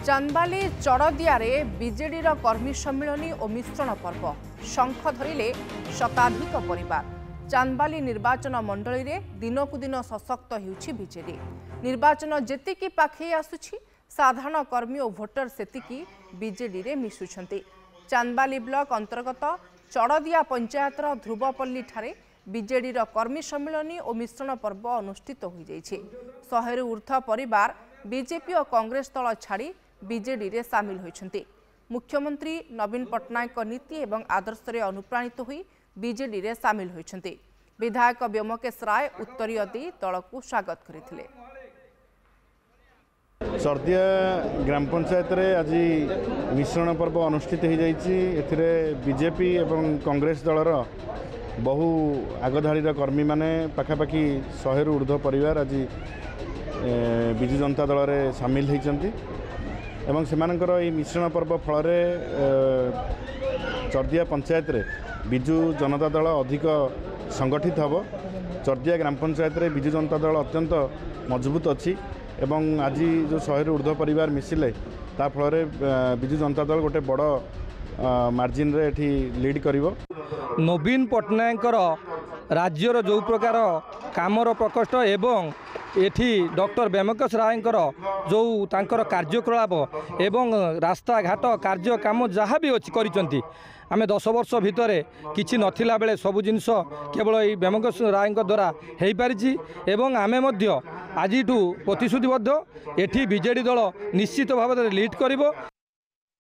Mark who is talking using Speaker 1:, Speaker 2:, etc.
Speaker 1: चांदबाली चढ़दियारे बीजेडीर कर्मी सम्मिलनी और मिश्रण पर्व शंख धरिले शताधिक परिवार। चांदबाली निर्वाचन मंडली रे दिनकु दिन सशक्त होउछि बीजेडी। निर्वाचन जेतिकी पाखे आसुछि साधारण कर्मी और भोटर सेतिकी बीजेडी रे मिशुछंती। चांदबाली ब्लॉक अंतर्गत चढ़दिया पंचायतर ध्रुवपल्ली ठारे बीजेडीर कर्मी सम्मिलनी और मिश्रण पर्व अनुष्ठित हो जाइछि। 100 रु ऊर्ध्व परिवार बीजेपी और कांग्रेस दल छाड़ी बीजेडी रे सामिल होइछंती। मुख्यमंत्री नवीन पट्टनायक नीति एवं आदर्श रे अनुप्राणित होई बीजेडी रे सामिल होइछंती। विधायक व्योमकेश राय उत्तरीय दी दल को स्वागत करथिले।
Speaker 2: चढ़दिया ग्राम पंचायत रे आज मिश्रण पर्व अनुष्ठित हो जाइछि। एथिरे बीजेपी एवं कांग्रेस दलर बहु आगधाड़ीर कर्मी माने पाखापाखि 100 रु ऊर्ध्व परिवार आज विजु जनता दल रे सामिल होइछंती एवं सेमानकर ई मिश्रण पर्व फल चढ़दिया पंचायत रे विजु जनता दल अधिक संगठित हब। चढ़दिया ग्राम पंचायत रे विजु जनता दल अत्यंत मजबूत अच्छी एवं आज जो 100 रु ऊर्ध्व परिवार मिसिले ता फल विजु जनता दल गोटे बड़ मार्जिन रे एठी लीड करिवो।
Speaker 3: नवीन पट्टनायकर राज्यर जो प्रकार कामर प्रकोष्ठ एवं एठी डॉक्टर व्योमकेश रायकर जो तांकर कार्यकलाप एवं रास्ता घाट कार्य काम जहाँ भी अच्छी करिसेंती आमे 10 वर्ष भितर किछि नथिला बेले सब जिनस केवल ई व्योमकेश राय द्वारा हो पारिछि एवं आमे मध्य आजिठू प्रतिश्रुतिबद्ध एठी बीजेडी दल निश्चित भाव लीड करिवो।